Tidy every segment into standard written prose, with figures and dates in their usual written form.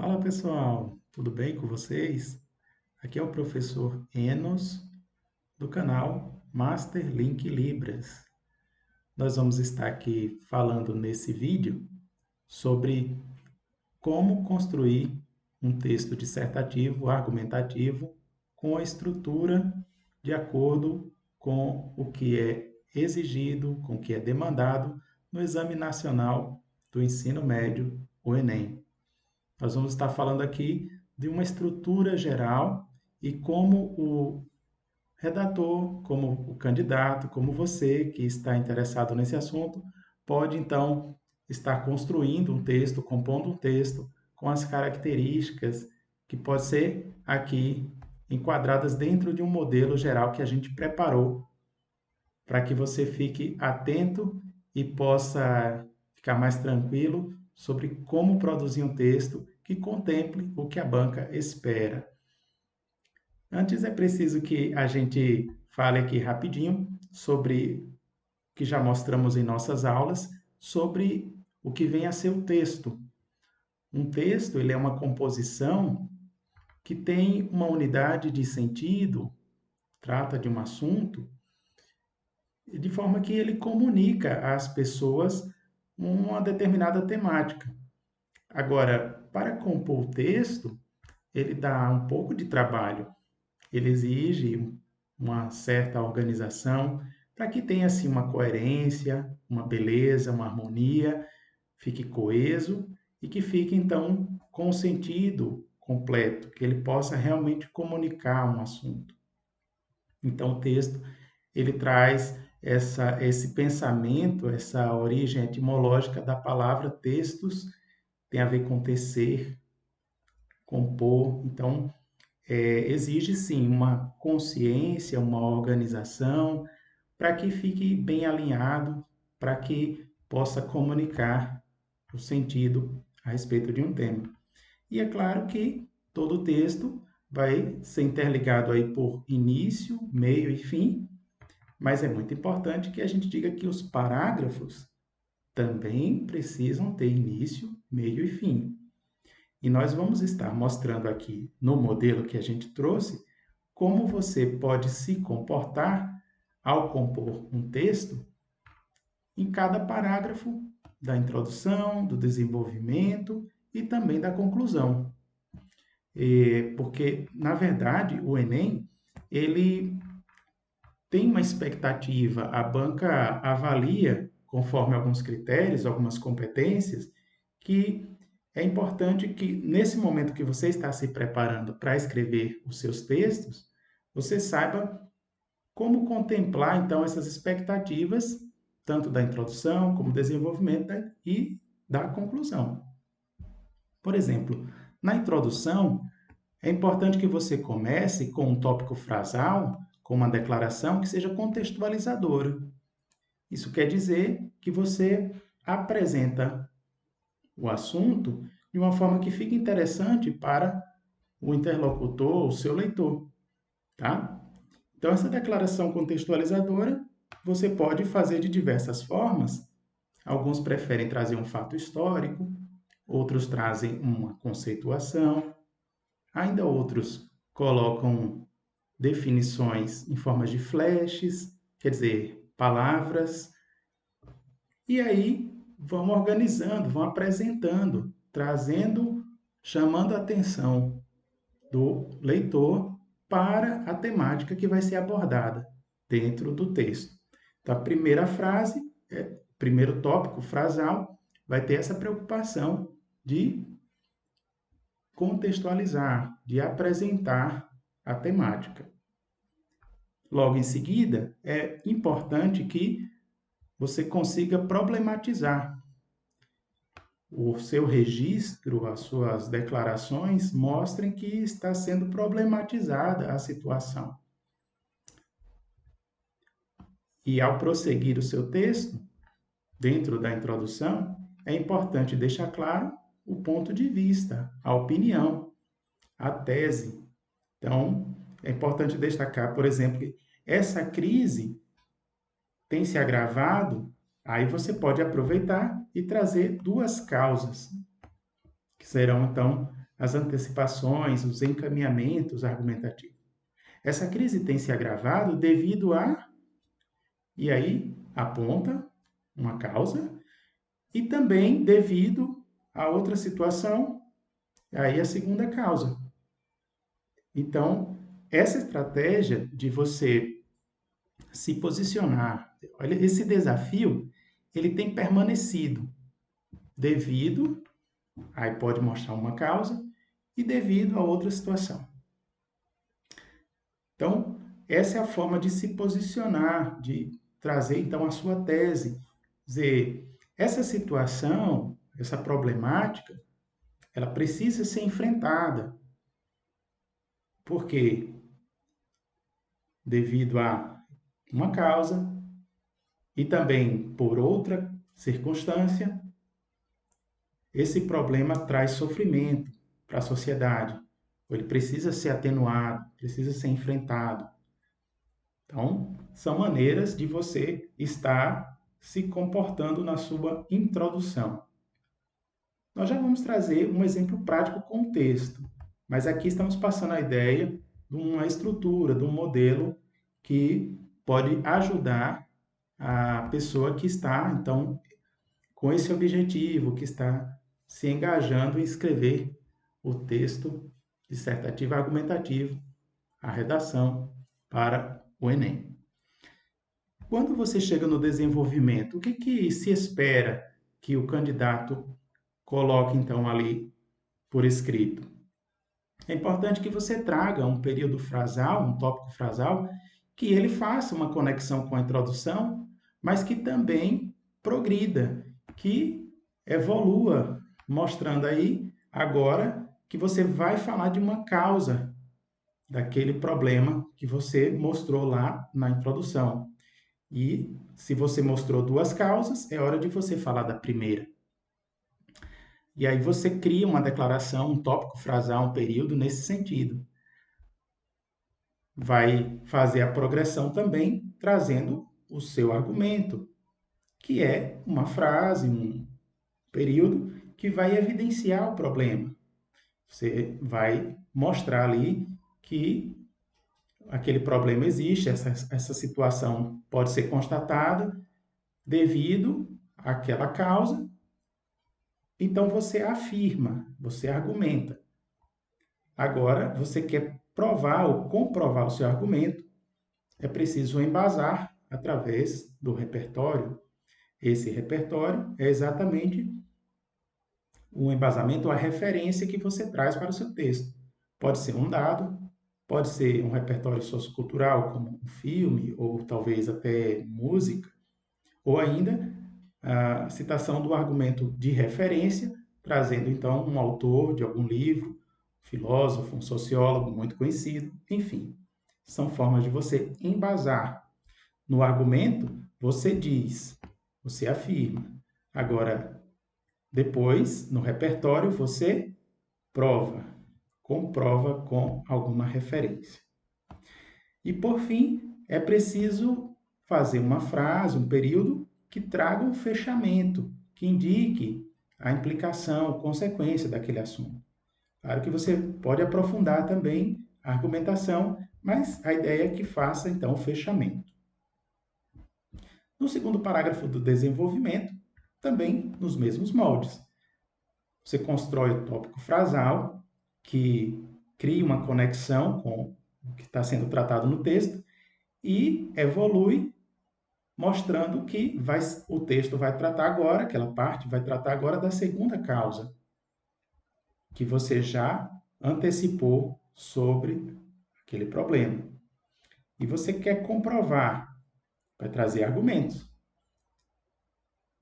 Fala pessoal, tudo bem com vocês? Aqui é o professor Enos do canal Masterlink Libras. Nós vamos estar aqui falando nesse vídeo sobre como construir um texto dissertativo, argumentativo, com a estrutura de acordo com o que é exigido, com o que é demandado no Exame Nacional do Ensino Médio, o Enem. Nós vamos estar falando aqui de uma estrutura geral e como o redator, como o candidato, como você que está interessado nesse assunto, pode então estar construindo um texto, compondo um texto com as características que pode ser aqui enquadradas dentro de um modelo geral que a gente preparou para que você fique atento e possa ficar mais tranquilo sobre como produzir um texto que contemple o que a banca espera. Antes é preciso que a gente fale aqui rapidinho sobre o que já mostramos em nossas aulas, sobre o que vem a ser o texto. Um texto, ele é uma composição que tem uma unidade de sentido, trata de um assunto, de forma que ele comunica às pessoas uma determinada temática. Agora, para compor o texto, ele dá um pouco de trabalho. Ele exige uma certa organização para que tenha assim uma coerência, uma beleza, uma harmonia, fique coeso e que fique então com o sentido completo, que ele possa realmente comunicar um assunto. Então o texto ele traz esse pensamento, essa origem etimológica da palavra textos, tem a ver com tecer, compor. Então, exige sim uma consciência, uma organização, para que fique bem alinhado, para que possa comunicar o sentido a respeito de um tema. E é claro que todo texto vai ser interligado aí por início, meio e fim, mas é muito importante que a gente diga que os parágrafos também precisam ter início, meio e fim. E nós vamos estar mostrando aqui no modelo que a gente trouxe como você pode se comportar ao compor um texto em cada parágrafo da introdução, do desenvolvimento e também da conclusão. Porque, na verdade, o Enem, ele tem uma expectativa, a banca avalia, conforme alguns critérios, algumas competências, que é importante que, nesse momento que você está se preparando para escrever os seus textos, você saiba como contemplar, então, essas expectativas, tanto da introdução, como desenvolvimento e da conclusão. Por exemplo, na introdução, é importante que você comece com um tópico frasal, com uma declaração que seja contextualizadora. Isso quer dizer que você apresenta o assunto de uma forma que fique interessante para o interlocutor, o seu leitor, tá? Então, essa declaração contextualizadora você pode fazer de diversas formas. Alguns preferem trazer um fato histórico, outros trazem uma conceituação, ainda outros colocam definições em formas de flashes, quer dizer, palavras, e aí vão organizando, vão apresentando, trazendo, chamando a atenção do leitor para a temática que vai ser abordada dentro do texto. Então, a primeira frase, primeiro tópico frasal, vai ter essa preocupação de contextualizar, de apresentar a temática. Logo em seguida, é importante que você consiga problematizar o seu registro, as suas declarações mostrem que está sendo problematizada a situação. E ao prosseguir o seu texto, dentro da introdução, é importante deixar claro o ponto de vista, a opinião, a tese. Então, é importante destacar, por exemplo, que essa crise tem se agravado, aí você pode aproveitar e trazer duas causas, que serão, então, as antecipações, os encaminhamentos argumentativos. Essa crise tem se agravado devido a... E aí aponta uma causa, e também devido a outra situação, aí a segunda causa. Então, essa estratégia de você se posicionar, olha, esse desafio, ele tem permanecido devido, aí pode mostrar uma causa, e devido a outra situação. Então, essa é a forma de se posicionar, de trazer então a sua tese, dizer, essa situação, essa problemática, ela precisa ser enfrentada. Por quê? Devido a uma causa e também por outra circunstância, esse problema traz sofrimento para a sociedade. Ele precisa ser atenuado, precisa ser enfrentado. Então, são maneiras de você estar se comportando na sua introdução. Nós já vamos trazer um exemplo prático com o texto, mas aqui estamos passando a ideia de uma estrutura, de um modelo que pode ajudar a pessoa que está, então, com esse objetivo, que está se engajando em escrever o texto dissertativo argumentativo, a redação para o Enem. Quando você chega no desenvolvimento, o que se espera que o candidato coloque, então, ali por escrito? É importante que você traga um período frasal, um tópico frasal, que ele faça uma conexão com a introdução, mas que também progrida, que evolua, mostrando aí agora que você vai falar de uma causa daquele problema que você mostrou lá na introdução. E se você mostrou duas causas, é hora de você falar da primeira. E aí você cria uma declaração, um tópico frasal, um período nesse sentido. Vai fazer a progressão também trazendo o seu argumento, que é uma frase, um período que vai evidenciar o problema. Você vai mostrar ali que aquele problema existe, essa situação pode ser constatada devido àquela causa. Então você afirma, você argumenta. Agora, você quer provar ou comprovar o seu argumento, é preciso embasar através do repertório. Esse repertório é exatamente o embasamento, a referência que você traz para o seu texto. Pode ser um dado, pode ser um repertório sociocultural, como um filme, ou talvez até música, ou ainda a citação do argumento de referência, trazendo então um autor de algum livro, um filósofo, um sociólogo muito conhecido, enfim. São formas de você embasar. No argumento, você diz, você afirma. Agora, depois, no repertório, você prova, comprova com alguma referência. E, por fim, é preciso fazer uma frase, um período que traga um fechamento, que indique a implicação, consequência daquele assunto. Claro que você pode aprofundar também a argumentação, mas a ideia é que faça, então, o fechamento. No segundo parágrafo do desenvolvimento, também nos mesmos moldes. Você constrói o tópico frasal, que cria uma conexão com o que está sendo tratado no texto, e evolui mostrando que o texto vai tratar agora, aquela parte vai tratar agora da segunda causa, que você já antecipou sobre aquele problema. E você quer comprovar, vai trazer argumentos.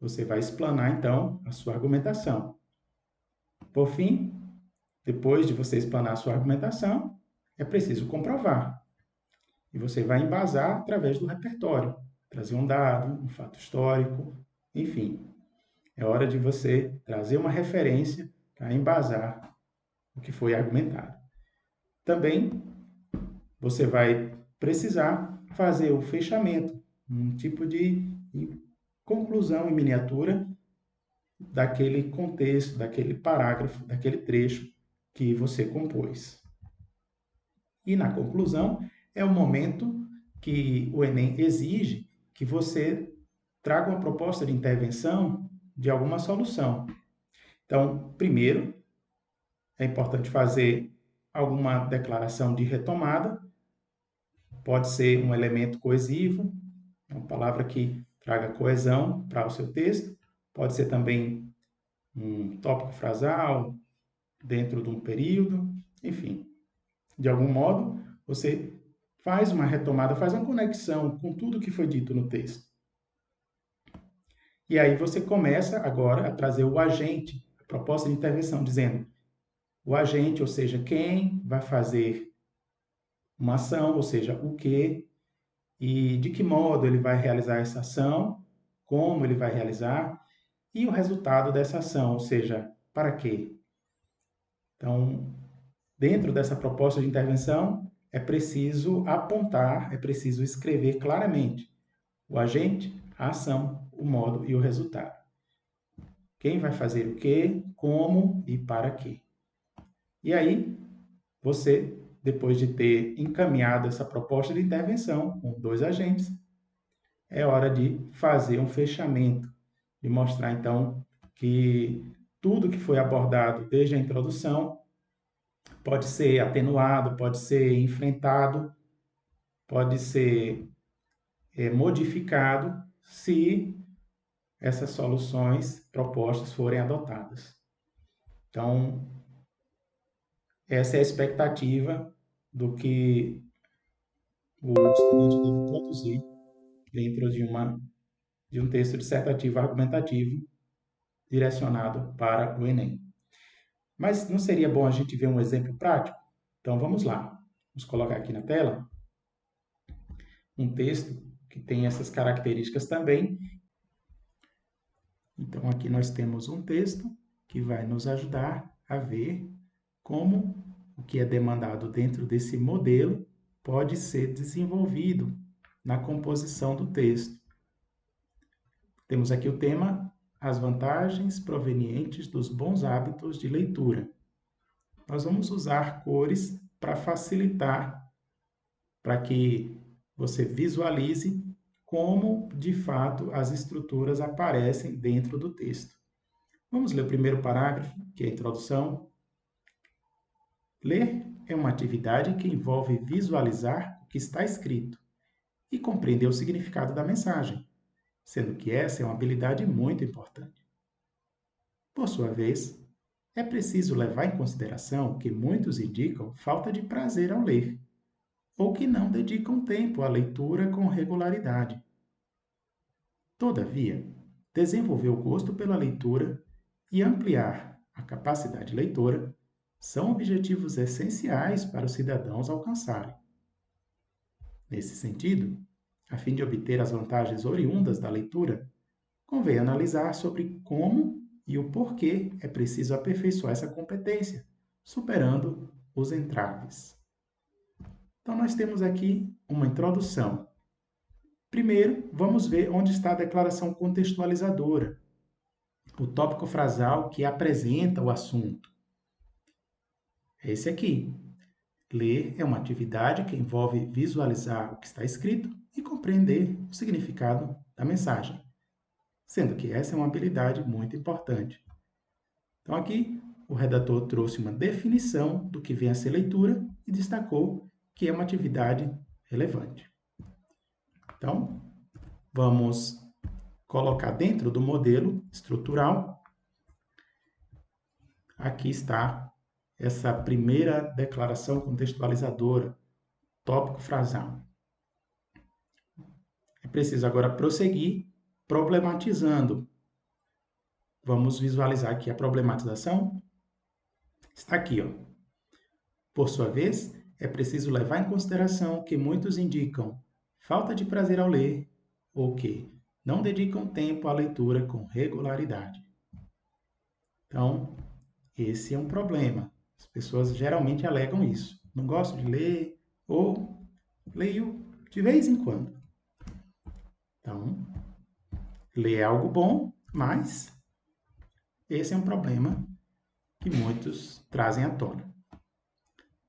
Você vai explanar, então, a sua argumentação. Por fim, depois de você explanar a sua argumentação, é preciso comprovar. E você vai embasar através do repertório, trazer um dado, um fato histórico, enfim. É hora de você trazer uma referência para embasar o que foi argumentado. Também você vai precisar fazer o fechamento, um tipo de conclusão em miniatura daquele contexto, daquele parágrafo, daquele trecho que você compôs. E na conclusão, é o momento que o Enem exige que você traga uma proposta de intervenção de alguma solução. Então, primeiro, é importante fazer alguma declaração de retomada, pode ser um elemento coesivo, uma palavra que traga coesão para o seu texto, pode ser também um tópico frasal dentro de um período, enfim. De algum modo, você faz uma retomada, faz uma conexão com tudo que foi dito no texto. E aí você começa agora a trazer o agente, a proposta de intervenção, dizendo o agente, ou seja, quem vai fazer uma ação, ou seja, o que e de que modo ele vai realizar essa ação, como ele vai realizar e o resultado dessa ação, ou seja, para quê. Então, dentro dessa proposta de intervenção, é preciso apontar, é preciso escrever claramente o agente, a ação, o modo e o resultado. Quem vai fazer o quê, como e para quê. E aí, você, depois de ter encaminhado essa proposta de intervenção com 2 agentes, é hora de fazer um fechamento, de mostrar então que tudo que foi abordado desde a introdução pode ser atenuado, pode ser enfrentado, pode ser modificado se essas soluções propostas forem adotadas. Então, essa é a expectativa do que o estudante deve produzir dentro de um texto dissertativo argumentativo direcionado para o Enem. Mas não seria bom a gente ver um exemplo prático? Então vamos lá. Vamos colocar aqui na tela um texto que tem essas características também. Então aqui nós temos um texto que vai nos ajudar a ver como o que é demandado dentro desse modelo pode ser desenvolvido na composição do texto. Temos aqui o tema: as vantagens provenientes dos bons hábitos de leitura. Nós vamos usar cores para facilitar, para que você visualize como, de fato, as estruturas aparecem dentro do texto. Vamos ler o primeiro parágrafo, que é a introdução. Ler é uma atividade que envolve visualizar o que está escrito e compreender o significado da mensagem, sendo que essa é uma habilidade muito importante. Por sua vez, é preciso levar em consideração que muitos indicam falta de prazer ao ler, ou que não dedicam tempo à leitura com regularidade. Todavia, desenvolver o gosto pela leitura e ampliar a capacidade leitora são objetivos essenciais para os cidadãos alcançarem. Nesse sentido, a fim de obter as vantagens oriundas da leitura, convém analisar sobre como e o porquê é preciso aperfeiçoar essa competência, superando os entraves. Então, nós temos aqui uma introdução. Primeiro, vamos ver onde está a declaração contextualizadora, o tópico frasal que apresenta o assunto. É esse aqui. Ler é uma atividade que envolve visualizar o que está escrito e compreender o significado da mensagem, sendo que essa é uma habilidade muito importante. Então, aqui, o redator trouxe uma definição do que vem a ser leitura e destacou que é uma atividade relevante. Então, vamos colocar dentro do modelo estrutural. Aqui está essa primeira declaração contextualizadora, tópico frasal. É preciso agora prosseguir problematizando. Vamos visualizar aqui a problematização. Está aqui, ó. Por sua vez, é preciso levar em consideração que muitos indicam falta de prazer ao ler ou que não dedicam tempo à leitura com regularidade. Então, esse é um problema. As pessoas geralmente alegam isso. Não gosto de ler ou leio de vez em quando. Então, ler é algo bom, mas esse é um problema que muitos trazem à tona.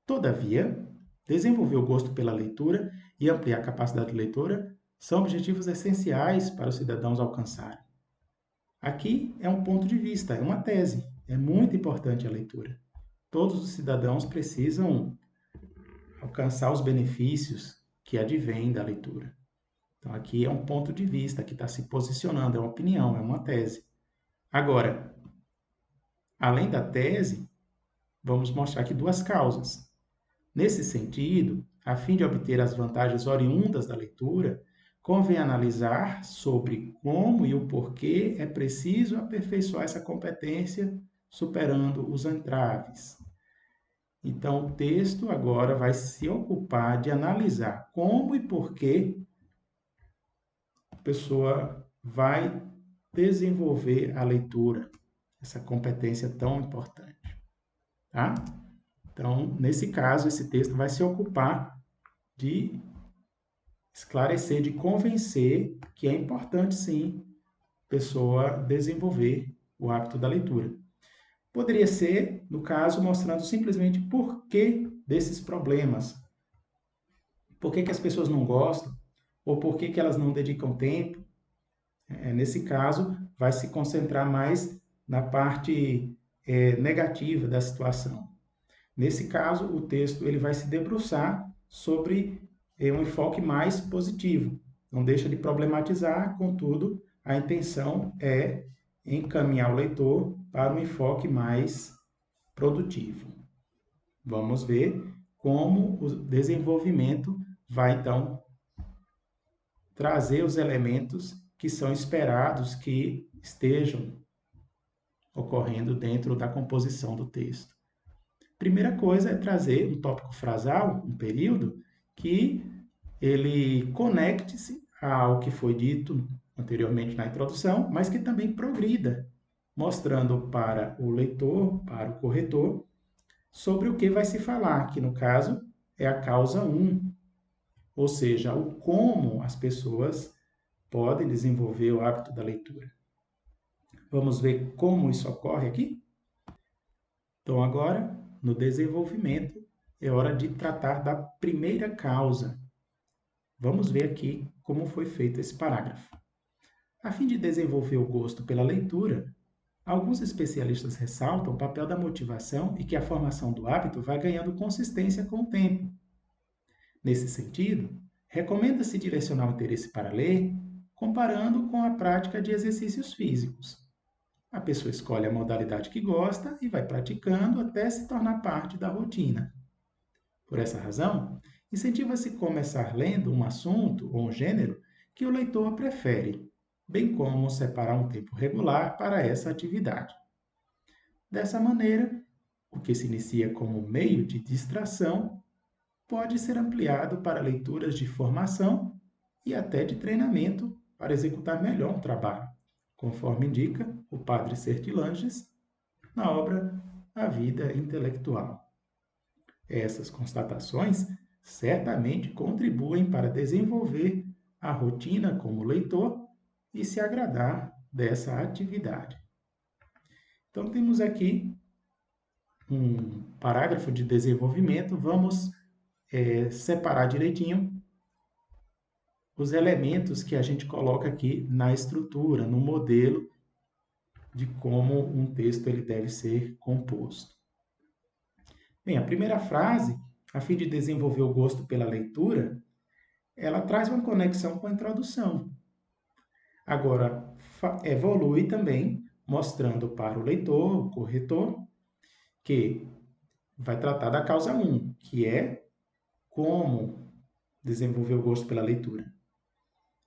Todavia, desenvolver o gosto pela leitura e ampliar a capacidade leitora são objetivos essenciais para os cidadãos alcançarem. Aqui é um ponto de vista, é uma tese. É muito importante a leitura. Todos os cidadãos precisam alcançar os benefícios que advêm da leitura. Então, aqui é um ponto de vista que está se posicionando, é uma opinião, é uma tese. Agora, além da tese, vamos mostrar aqui duas causas. Nesse sentido, a fim de obter as vantagens oriundas da leitura, convém analisar sobre como e o porquê é preciso aperfeiçoar essa competência, superando os entraves. Então, o texto agora vai se ocupar de analisar como e porquê a pessoa vai desenvolver a leitura, essa competência tão importante, tá? Então, nesse caso, esse texto vai se ocupar de esclarecer, de convencer que é importante, sim, a pessoa desenvolver o hábito da leitura. Poderia ser, no caso, mostrando simplesmente por que desses problemas. Por que as pessoas não gostam, ou por que elas não dedicam tempo. Nesse caso, vai se concentrar mais na parte negativa da situação. Nesse caso, o texto ele vai se debruçar sobre um enfoque mais positivo. Não deixa de problematizar, contudo, a intenção é encaminhar o leitor para um enfoque mais produtivo. Vamos ver como o desenvolvimento vai, então, trazer os elementos que são esperados que estejam ocorrendo dentro da composição do texto. Primeira coisa é trazer um tópico frasal, um período, que ele conecte-se ao que foi dito anteriormente na introdução, mas que também progrida, mostrando para o leitor, para o corretor, sobre o que vai se falar, que no caso é a causa 1, ou seja, o como as pessoas podem desenvolver o hábito da leitura. Vamos ver como isso ocorre aqui? Então, agora, no desenvolvimento, é hora de tratar da primeira causa. Vamos ver aqui como foi feito esse parágrafo. A fim de desenvolver o gosto pela leitura, alguns especialistas ressaltam o papel da motivação e que a formação do hábito vai ganhando consistência com o tempo. Nesse sentido, recomenda-se direcionar o interesse para ler, comparando com a prática de exercícios físicos. A pessoa escolhe a modalidade que gosta e vai praticando até se tornar parte da rotina. Por essa razão, incentiva-se começar lendo um assunto ou um gênero que o leitor prefere, bem como separar um tempo regular para essa atividade. Dessa maneira, o que se inicia como meio de distração pode ser ampliado para leituras de formação e até de treinamento para executar melhor um trabalho, conforme indica o padre Sertilanges na obra A Vida Intelectual. Essas constatações certamente contribuem para desenvolver a rotina como leitor e se agradar dessa atividade. Então, temos aqui um parágrafo de desenvolvimento. Vamos separar direitinho os elementos que a gente coloca aqui na estrutura, no modelo de como um texto ele deve ser composto. Bem, a primeira frase, a fim de desenvolver o gosto pela leitura, ela traz uma conexão com a introdução. Agora, evolui também, mostrando para o leitor, o corretor, que vai tratar da causa 1, que é como desenvolver o gosto pela leitura.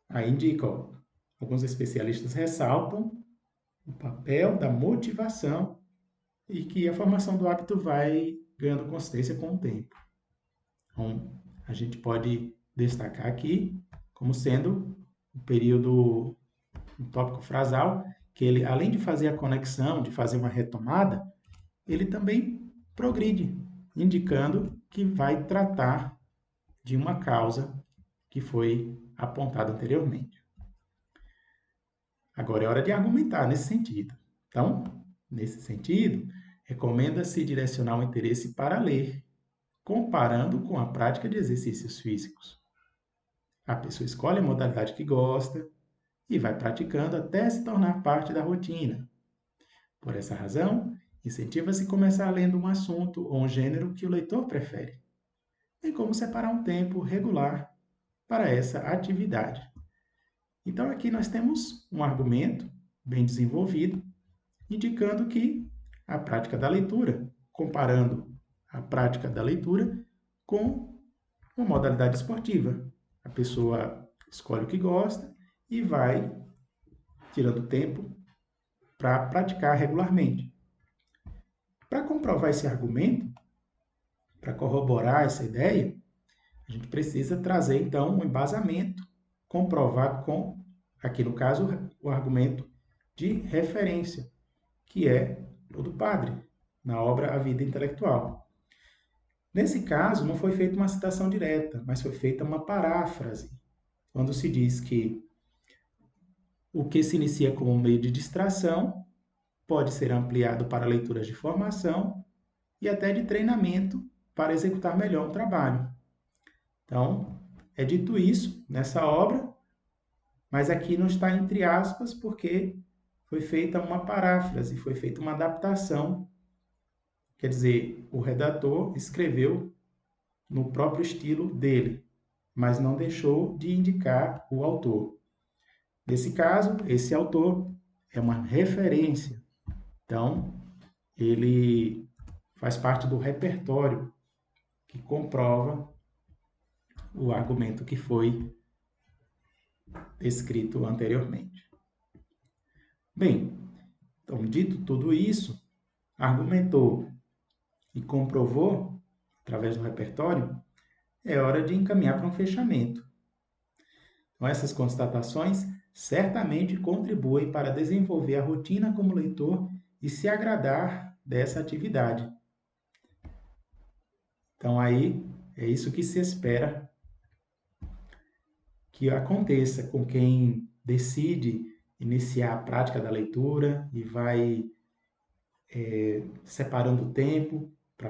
Aí indica, alguns especialistas ressaltam o papel da motivação e que a formação do hábito vai ganhando consistência com o tempo. Então, a gente pode destacar aqui como sendo o período, um tópico frasal, que ele, além de fazer a conexão, de fazer uma retomada, ele também progride, indicando que vai tratar de uma causa que foi apontada anteriormente. Agora é hora de argumentar nesse sentido. Então, nesse sentido, Recomenda-se direcionar o interesse para ler, comparando com a prática de exercícios físicos. A pessoa escolhe a modalidade que gosta e vai praticando até se tornar parte da rotina. Por essa razão, incentiva-se começar lendo um assunto ou um gênero que o leitor prefere, bem como separar um tempo regular para essa atividade. Então, aqui nós temos um argumento bem desenvolvido, indicando que a prática da leitura, comparando a prática da leitura com uma modalidade esportiva. A pessoa escolhe o que gosta e vai tirando tempo para praticar regularmente. Para comprovar esse argumento, para corroborar essa ideia, a gente precisa trazer então um embasamento comprovado com, aqui no caso, o argumento de referência, que é o do padre, na obra A Vida Intelectual. Nesse caso, não foi feita uma citação direta, mas foi feita uma paráfrase, quando se diz que o que se inicia como meio de distração pode ser ampliado para leituras de formação e até de treinamento para executar melhor um trabalho. Então, é dito isso nessa obra, mas aqui não está entre aspas porque foi feita uma paráfrase, foi feita uma adaptação. Quer dizer, o redator escreveu no próprio estilo dele, mas não deixou de indicar o autor. Nesse caso, esse autor é uma referência. Então, ele faz parte do repertório que comprova o argumento que foi escrito anteriormente. Bem, então, dito tudo isso, argumentou e comprovou, através do repertório, é hora de encaminhar para um fechamento. Então, essas constatações certamente contribuem para desenvolver a rotina como leitor e se agradar dessa atividade. Então, aí é isso que se espera que aconteça com quem decide iniciar a prática da leitura e vai separando tempo para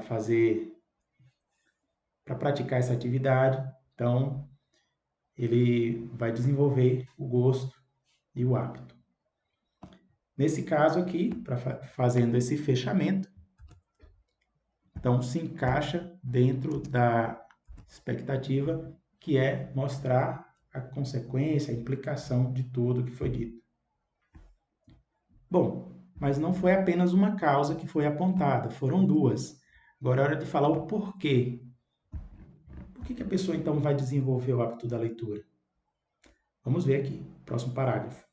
praticar essa atividade. Então, ele vai desenvolver o gosto e o hábito. Nesse caso aqui, fazendo esse fechamento, então se encaixa dentro da expectativa que é mostrar a consequência, a implicação de tudo que foi dito. Bom, mas não foi apenas uma causa que foi apontada, foram duas. Agora é hora de falar o porquê. Por que a pessoa então vai desenvolver o hábito da leitura? Vamos ver aqui, próximo parágrafo.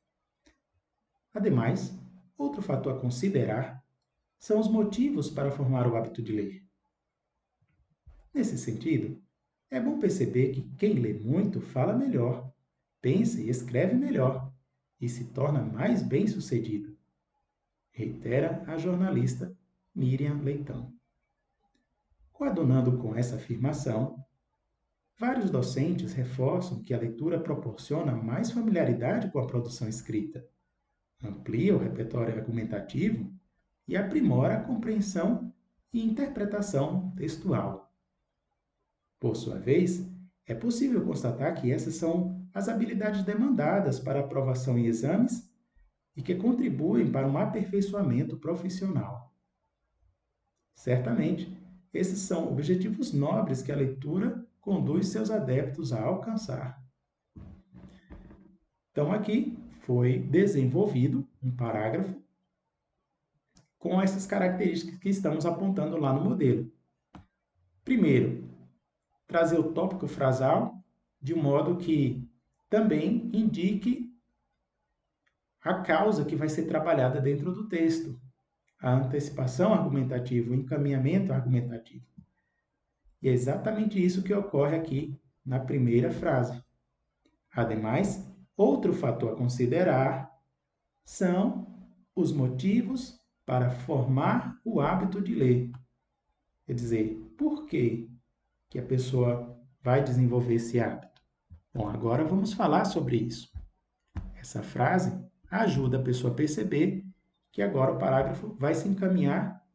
Ademais, outro fator a considerar são os motivos para formar o hábito de ler. Nesse sentido, é bom perceber que quem lê muito fala melhor, pensa e escreve melhor e se torna mais bem-sucedido, reitera a jornalista Miriam Leitão. Coadunando com essa afirmação, vários docentes reforçam que a leitura proporciona mais familiaridade com a produção escrita, amplia o repertório argumentativo e aprimora a compreensão e interpretação textual. Por sua vez, é possível constatar que essas são as habilidades demandadas para aprovação em exames e que contribuem para um aperfeiçoamento profissional. Certamente, esses são objetivos nobres que a leitura conduz seus adeptos a alcançar. Então, aqui foi desenvolvido um parágrafo com essas características que estamos apontando lá no modelo. Primeiro, trazer o tópico frasal de modo que também indique a causa que vai ser trabalhada dentro do texto, a antecipação argumentativa, o encaminhamento argumentativo. E é exatamente isso que ocorre aqui na primeira frase. Ademais, outro fator a considerar são os motivos para formar o hábito de ler. Quer dizer, por que a pessoa vai desenvolver esse hábito? Bom, agora vamos falar sobre isso. Essa frase ajuda a pessoa a perceber que agora o parágrafo vai se encaminhar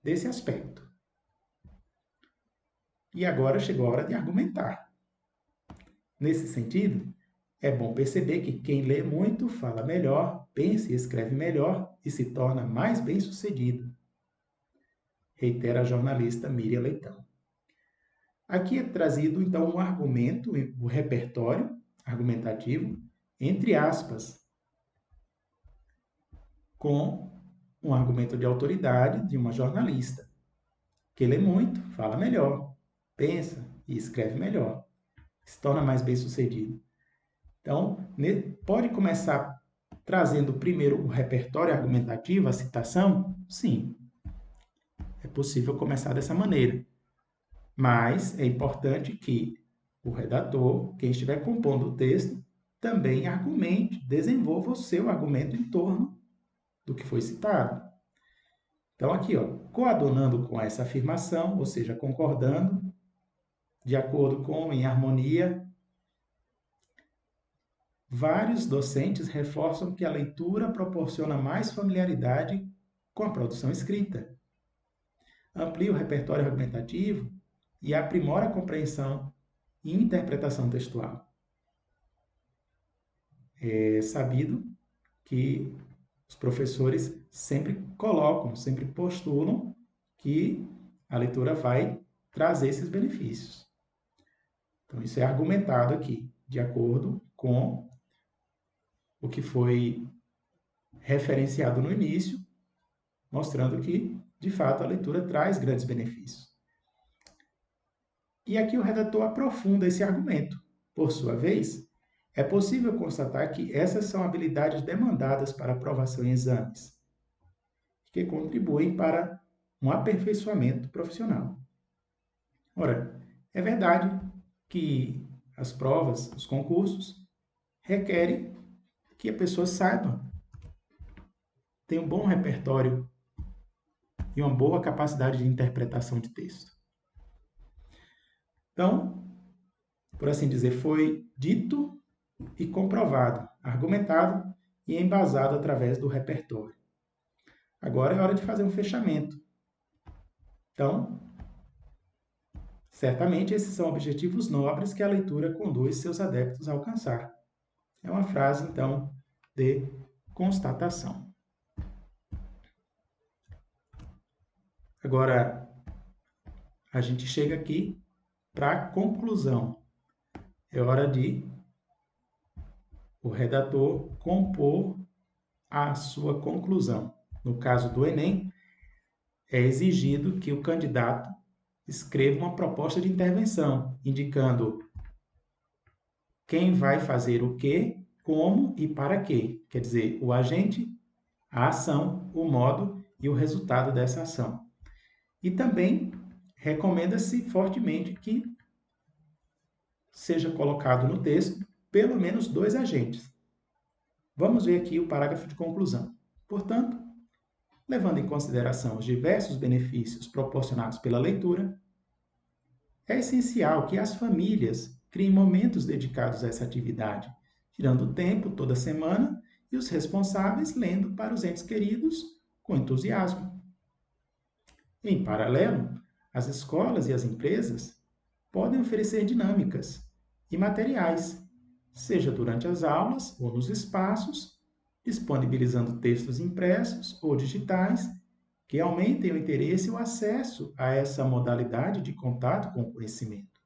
desse aspecto. E agora chegou a hora de argumentar. Nesse sentido, é bom perceber que quem lê muito fala melhor, pensa e escreve melhor e se torna mais bem-sucedido, reitera a jornalista Miriam Leitão. Aqui é trazido, então, um argumento, o repertório argumentativo, entre aspas, com um argumento de autoridade de uma jornalista, que lê muito, fala melhor, pensa e escreve melhor, se torna mais bem-sucedido. Então, pode começar trazendo primeiro o repertório argumentativo, a citação? Sim, é possível começar dessa maneira. Mas é importante que o redator, quem estiver compondo o texto, também argumente, desenvolva o seu argumento em torno do que foi citado. Então, aqui, coadunando com essa afirmação, ou seja, concordando, de acordo com, em harmonia, vários docentes reforçam que a leitura proporciona mais familiaridade com a produção escrita, amplia o repertório argumentativo e aprimora a compreensão e interpretação textual. É sabido que os professores sempre colocam, sempre postulam que a leitura vai trazer esses benefícios. Então, isso é argumentado aqui, de acordo com o que foi referenciado no início, mostrando que, de fato, a leitura traz grandes benefícios. E aqui o redator aprofunda esse argumento. Por sua vez, é possível constatar que essas são habilidades demandadas para aprovação em exames, que contribuem para um aperfeiçoamento profissional. Ora, é verdade que as provas, os concursos, requerem que a pessoa saiba, tenha um bom repertório e uma boa capacidade de interpretação de texto. Então, por assim dizer, foi dito e comprovado, argumentado e embasado através do repertório. Agora é hora de fazer um fechamento. Então, certamente esses são objetivos nobres que a leitura conduz seus adeptos a alcançar. É uma frase, então, de constatação. Agora, a gente chega aqui para a conclusão. É hora de o redator compor a sua conclusão. No caso do Enem, é exigido que o candidato escreva uma proposta de intervenção, indicando quem vai fazer o quê, como e para quê. Quer dizer, o agente, a ação, o modo e o resultado dessa ação. E também recomenda-se fortemente que seja colocado no texto pelo menos 2 agentes. Vamos ver aqui o parágrafo de conclusão. Portanto, levando em consideração os diversos benefícios proporcionados pela leitura, é essencial que as famílias criem momentos dedicados a essa atividade, tirando tempo toda semana e os responsáveis lendo para os entes queridos com entusiasmo. Em paralelo, as escolas e as empresas podem oferecer dinâmicas e materiais, seja durante as aulas ou nos espaços, disponibilizando textos impressos ou digitais que aumentem o interesse e o acesso a essa modalidade de contato com o conhecimento.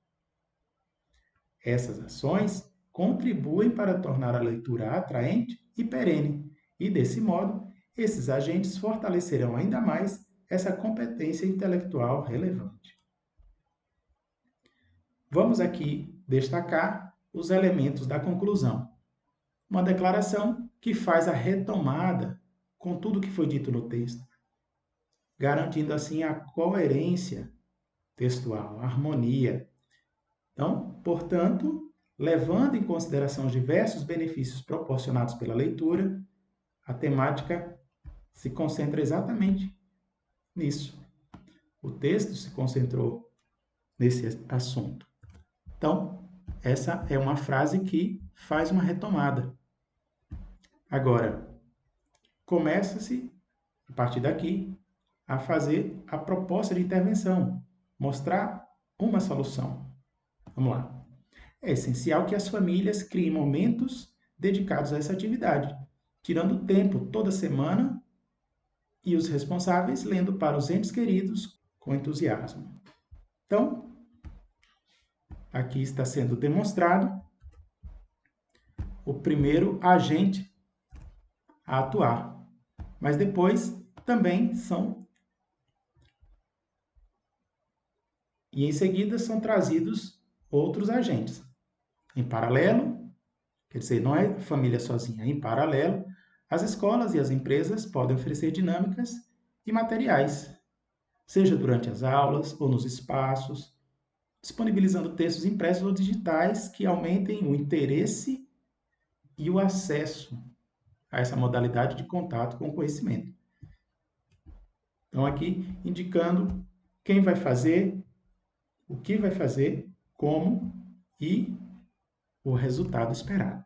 Essas ações contribuem para tornar a leitura atraente e perene, e desse modo, esses agentes fortalecerão ainda mais essa competência intelectual relevante. Vamos aqui destacar os elementos da conclusão. Uma declaração que faz a retomada com tudo que foi dito no texto, garantindo assim a coerência textual, a harmonia. Então, portanto, levando em consideração os diversos benefícios proporcionados pela leitura, a temática se concentra exatamente nisso. O texto se concentrou nesse assunto. Então, essa é uma frase que faz uma retomada. Agora, começa-se, a partir daqui, a fazer a proposta de intervenção, mostrar uma solução. Vamos lá. É essencial que as famílias criem momentos dedicados a essa atividade, tirando tempo toda semana e os responsáveis lendo para os entes queridos com entusiasmo. Então, aqui está sendo demonstrado o primeiro agente a atuar, mas depois também e em seguida são trazidos outros agentes. Em paralelo, quer dizer, não é família sozinha, em paralelo, as escolas e as empresas podem oferecer dinâmicas e materiais, seja durante as aulas ou nos espaços, disponibilizando textos impressos ou digitais que aumentem o interesse e o acesso a essa modalidade de contato com o conhecimento. Então, aqui indicando quem vai fazer, o que vai fazer, como e o resultado esperado.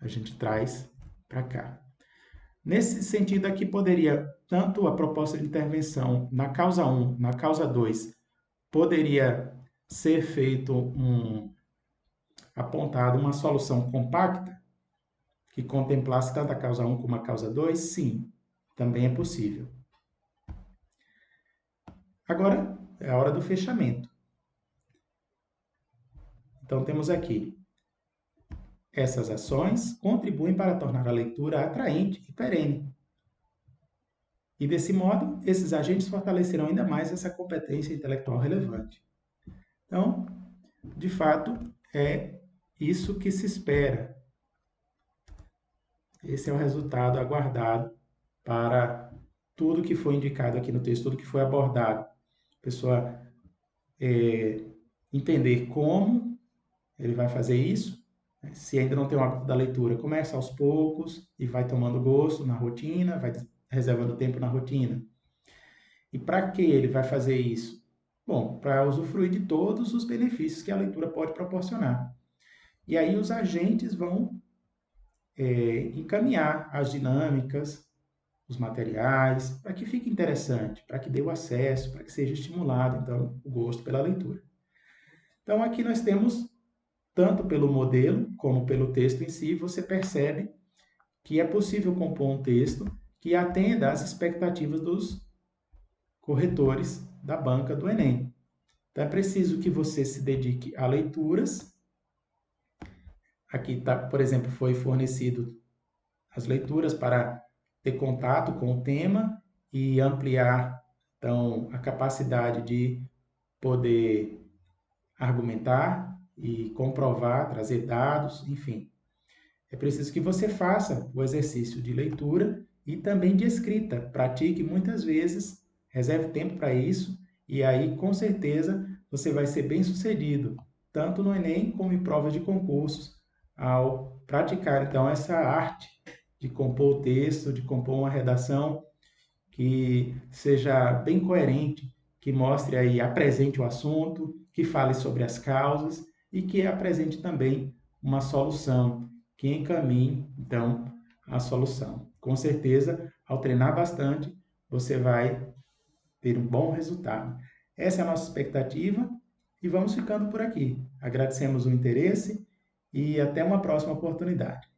A gente traz para cá. Nesse sentido aqui, poderia, tanto a proposta de intervenção na causa 1, na causa 2, poderia ser feito apontado uma solução compacta que contemplasse tanto a causa 1 como a causa 2? Sim, também é possível. Agora é a hora do fechamento. Então temos aqui: essas ações contribuem para tornar a leitura atraente e perene. E desse modo, esses agentes fortalecerão ainda mais essa competência intelectual relevante. Então, de fato, é isso que se espera. Esse é o resultado aguardado para tudo que foi indicado aqui no texto, tudo que foi abordado. A pessoa entender como ele vai fazer isso. Se ainda não tem o hábito da leitura, começa aos poucos e vai tomando gosto na rotina, vai reservando tempo na rotina. E para que ele vai fazer isso? Bom, para usufruir de todos os benefícios que a leitura pode proporcionar. E aí os agentes vão encaminhar as dinâmicas, os materiais, para que fique interessante, para que dê o acesso, para que seja estimulado, então, o gosto pela leitura. Então, aqui nós temos, tanto pelo modelo como pelo texto em si, você percebe que é possível compor um texto que atenda às expectativas dos corretores da banca do Enem. Então, é preciso que você se dedique a leituras. Aqui, por exemplo, foi fornecido as leituras para ter contato com o tema e ampliar, então, a capacidade de poder argumentar e comprovar, trazer dados, enfim. É preciso que você faça o exercício de leitura e também de escrita. Pratique muitas vezes, reserve tempo para isso e aí, com certeza, você vai ser bem-sucedido, tanto no Enem como em provas de concursos, ao praticar, então, essa arte de compor o texto, de compor uma redação que seja bem coerente, que mostre aí, apresente o assunto, que fale sobre as causas e que apresente também uma solução, que encaminhe, então, a solução. Com certeza, ao treinar bastante, você vai ter um bom resultado. Essa é a nossa expectativa e vamos ficando por aqui. Agradecemos o interesse e até uma próxima oportunidade.